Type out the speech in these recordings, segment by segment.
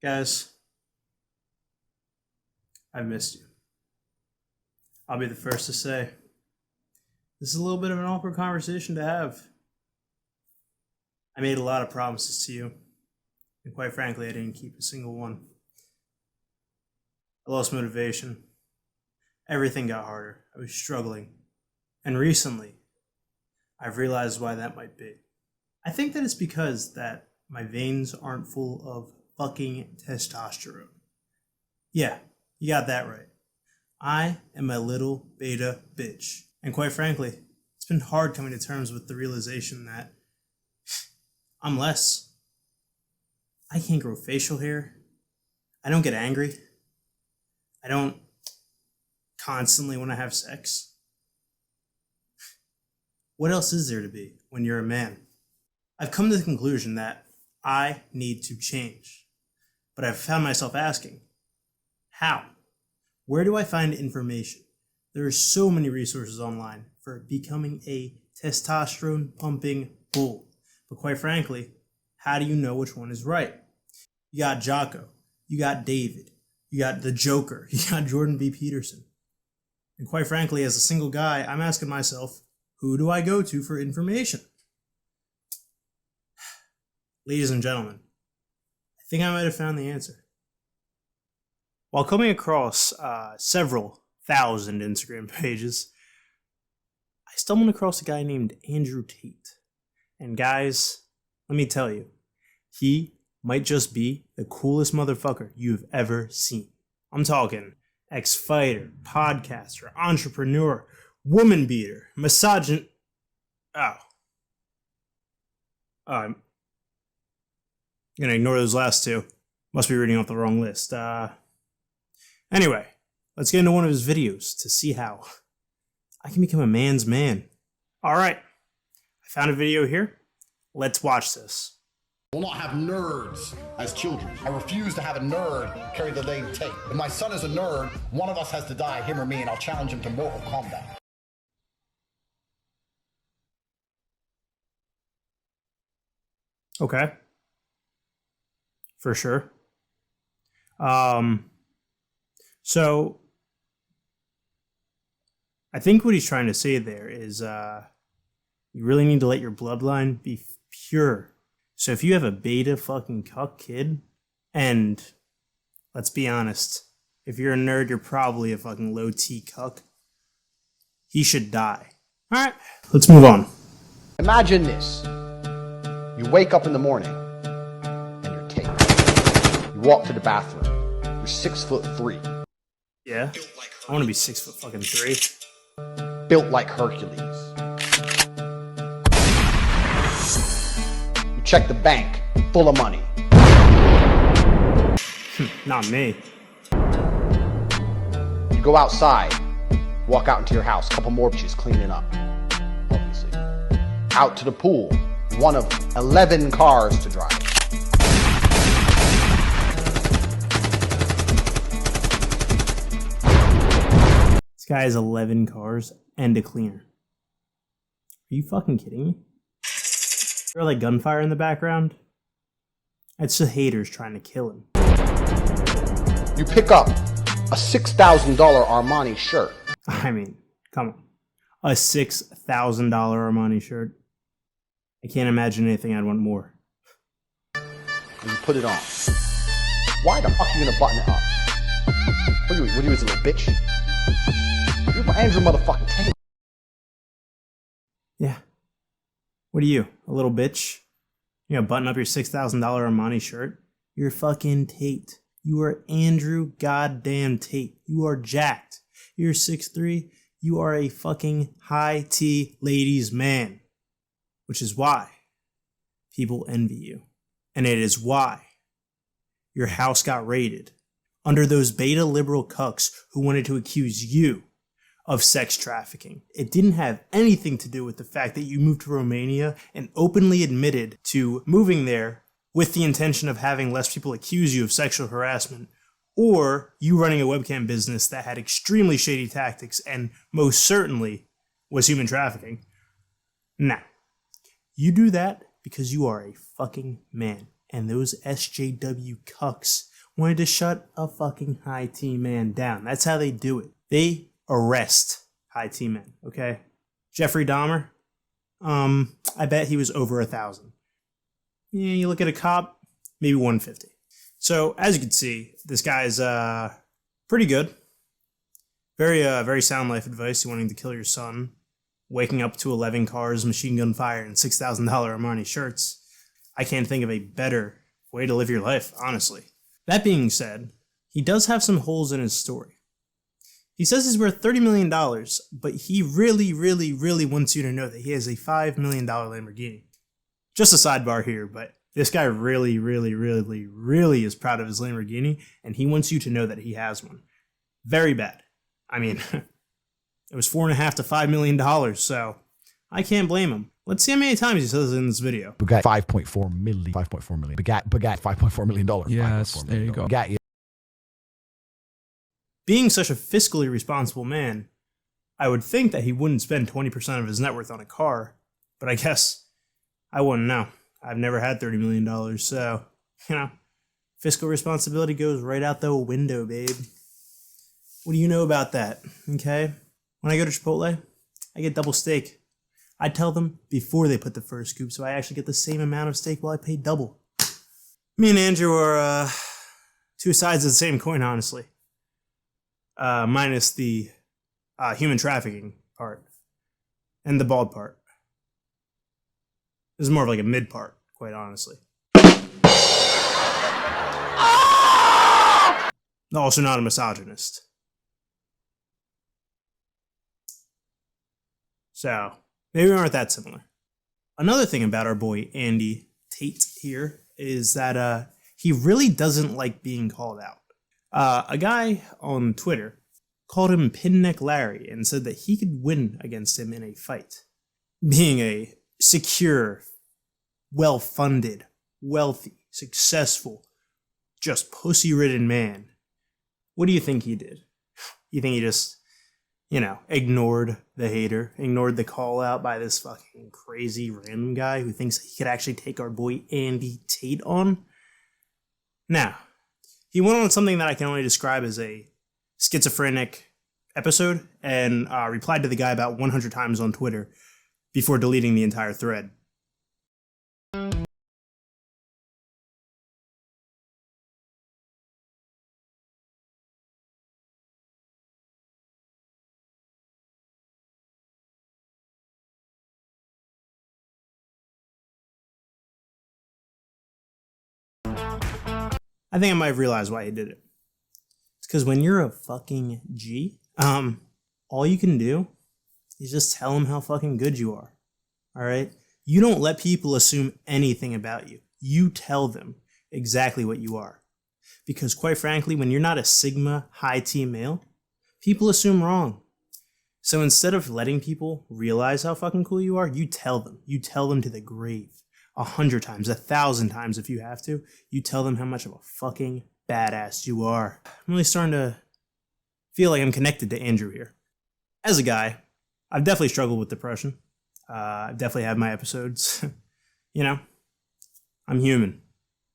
Guys, I've missed you. I'll be the first to say, this is a little bit of an awkward conversation to have. I made a lot of promises to you, and quite frankly, I didn't keep a single one. I lost motivation. Everything got harder. I was struggling. And recently, I've realized why that might be. I think that it's because that my veins aren't full of fucking testosterone. Yeah, you got that right. I am a little beta bitch. And quite frankly, it's been hard coming to terms with the realization that I'm less. I can't grow facial hair. I don't get angry. I don't constantly want to have sex. What else is there to be when you're a man? I've come to the conclusion that I need to change. But I've found myself asking, how? Where do I find information? There are so many resources online for becoming a testosterone pumping bull. But quite frankly, how do you know which one is right? You got Jocko, you got David, you got the Joker, you got Jordan B. Peterson. And quite frankly, as a single guy, I'm asking myself, who do I go to for information? Ladies and gentlemen, I think I might have found the answer. While coming across several thousand Instagram pages, I stumbled across a guy named Andrew Tate. And guys, let me tell you, he might just be the coolest motherfucker you've ever seen. I'm talking ex-fighter, podcaster, entrepreneur, woman beater, misogyn... I'm gonna ignore those last two. Must be reading off the wrong list. Anyway, let's get into one of his videos to see how I can become a man's man. Alright, I found a video here. Let's watch this. Will not have nerds as children. I refuse to have a nerd carry the name Tate. If my son is a nerd, one of us has to die, him or me, and I'll challenge him to Mortal Kombat. Okay. For sure. So I think what he's trying to say there is you really need to let your bloodline be pure. So if you have a beta fucking cuck kid, and let's be honest, if you're a nerd, you're probably a fucking low T cuck, he should die. Alright, let's move on. Imagine this. You wake up in the morning and you're Tate. You walk to the bathroom. You're 6'3". Yeah, I want to be 6'3". Built like Hercules. You check the bank, full of money. Not me. You go outside, walk out into your house, couple more bitches cleaning up, obviously. Out to the pool, one of 11 cars to drive. This guy has 11 cars and a cleaner. Are you fucking kidding me? There like gunfire in the background? It's the haters trying to kill him. You pick up a $6,000 Armani shirt. I mean, come on. A $6,000 Armani shirt. I can't imagine anything I'd want more. And you put it on. Why the fuck are you gonna button it up? What are you, a little bitch? You're Andrew motherfucking Tate. Yeah. What are you, a little bitch? You gonna button up your $6,000 Armani shirt? You're fucking Tate. You are Andrew goddamn Tate. You are jacked. You're 6'3". You are a fucking high T ladies man. Which is why people envy you. And it is why your house got raided under those beta liberal cucks who wanted to accuse you of sex trafficking. It didn't have anything to do with the fact that you moved to Romania and openly admitted to moving there with the intention of having less people accuse you of sexual harassment, or you running a webcam business that had extremely shady tactics and most certainly was human trafficking. Nah. You do that because you are a fucking man. and those SJW cucks wanted to shut a fucking high T man down. That's how they do it. They arrest high T men, okay? Jeffrey Dahmer, I bet he was over 1,000. Yeah, you look at a cop, maybe 150. So as you can see, this guy's pretty good. Very sound life advice. You wanting to kill your son, waking up to 11 cars, machine gun fire, and $6,000 Armani shirts. I can't think of a better way to live your life, honestly. That being said, he does have some holes in his story. He says he's worth $30 million, but he really wants you to know that he has a $5 million Lamborghini. Just a sidebar here, but this guy really is proud of his Lamborghini, and he wants you to know that he has one. Very bad. I mean, it was $4.5 to $5 million, so I can't blame him. Let's see how many times he says it in this video. Bugatti 5.4 million. Bugatti $5.4 million. Yes, there you go. Bugatti. Being such a fiscally responsible man, I would think that he wouldn't spend 20% of his net worth on a car, but I guess I wouldn't know. I've never had $30 million, so, fiscal responsibility goes right out the window, babe. What do you know about that, okay? When I go to Chipotle, I get double steak. I tell them before they put the first scoop, so I actually get the same amount of steak while I pay double. Me and Andrew are two sides of the same coin, honestly. Minus the human trafficking part and the bald part. This is more of like a mid part, quite honestly. Also not a misogynist. So, maybe we aren't that similar. Another thing about our boy Andy Tate here is that he really doesn't like being called out. A guy on Twitter called him Pinneck Larry and said that he could win against him in a fight. Being a secure, well-funded, wealthy, successful, just pussy-ridden man. What do you think he did? You think he just, ignored the hater, ignored the call out by this fucking crazy random guy who thinks he could actually take our boy Andy Tate on? Now, he went on something that I can only describe as a schizophrenic episode and replied to the guy about 100 times on Twitter before deleting the entire thread. I think I might have realized why he did it. It's because when you're a fucking G, all you can do is just tell them how fucking good you are. Alright? You don't let people assume anything about you. You tell them exactly what you are. Because quite frankly, when you're not a Sigma high T male, people assume wrong. So instead of letting people realize how fucking cool you are, you tell them. You tell them to the grave. 100 times, 1,000 times if you have to. You tell them how much of a fucking badass you are. I'm really starting to feel like I'm connected to Andrew here. As a guy, I've definitely struggled with depression. I've definitely had my episodes. I'm human.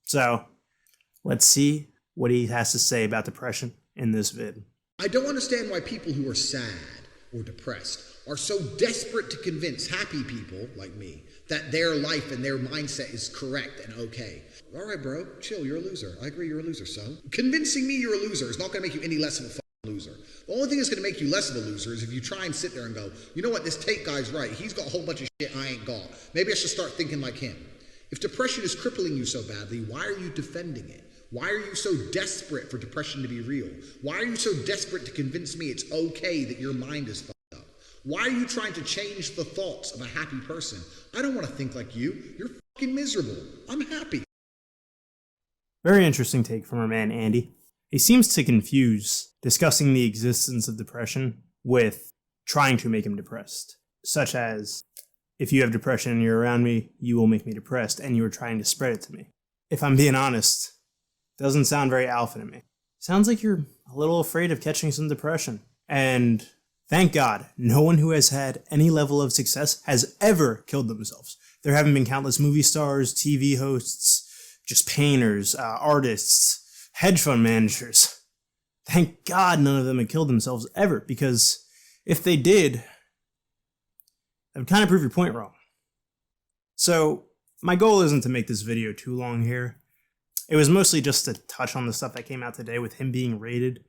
So, let's see what he has to say about depression in this vid. I don't understand why people who are sad or depressed are so desperate to convince happy people like me that their life and their mindset is correct and okay. All right, bro, chill, you're a loser. I agree, you're a loser, son. Convincing me you're a loser is not going to make you any less of a fucking loser. The only thing that's going to make you less of a loser is if you try and sit there and go, you know what, this Tate guy's right. He's got a whole bunch of shit I ain't got. Maybe I should start thinking like him. If depression is crippling you so badly, why are you defending it? Why are you so desperate for depression to be real? Why are you so desperate to convince me it's okay that your mind is fucked up? Why are you trying to change the thoughts of a happy person? I don't want to think like you. You're fucking miserable. I'm happy. Very interesting take from our man Andy. He seems to confuse discussing the existence of depression with trying to make him depressed. Such as, if you have depression and you're around me, you will make me depressed, and you are trying to spread it to me. If I'm being honest, doesn't sound very alpha to me. Sounds like you're a little afraid of catching some depression. And thank God, no one who has had any level of success has ever killed themselves. There haven't been countless movie stars, TV hosts, just painters, artists, hedge fund managers. Thank God none of them had killed themselves ever, because if they did, that would kind of prove your point wrong. So my goal isn't to make this video too long here. It was mostly just to touch on the stuff that came out today with him being raided.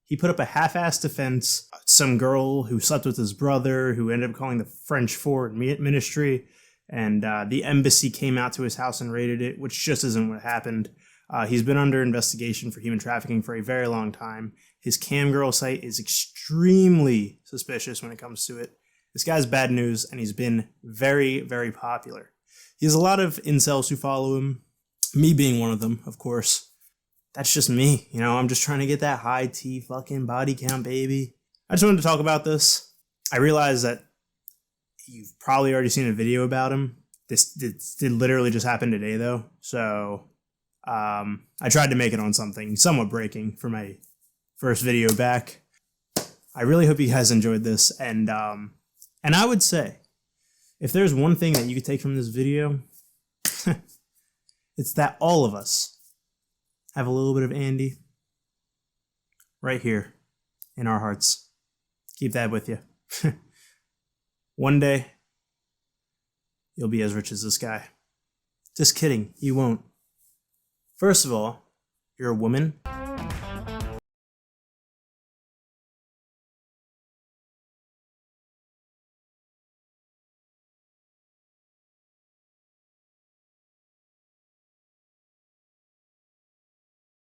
He put up a half-assed defense. Some girl who slept with his brother, who ended up calling the French Foreign Ministry, and the embassy came out to his house and raided it, which just isn't what happened. He's been under investigation for human trafficking for a very long time. His camgirl site is extremely suspicious when it comes to it. This guy's bad news, and he's been very, very popular. He has a lot of incels who follow him, me being one of them, of course. That's just me, you know, I'm just trying to get that high T fucking body count, baby. I just wanted to talk about this. I realize that you've probably already seen a video about him. This did literally just happen today, though. So I tried to make it on something somewhat breaking for my first video back. I really hope you guys enjoyed this, and I would say, if there's one thing that you could take from this video, it's that all of us have a little bit of Andy right here in our hearts. Keep that with you. One day, you'll be as rich as this guy. Just kidding, you won't. First of all, you're a woman.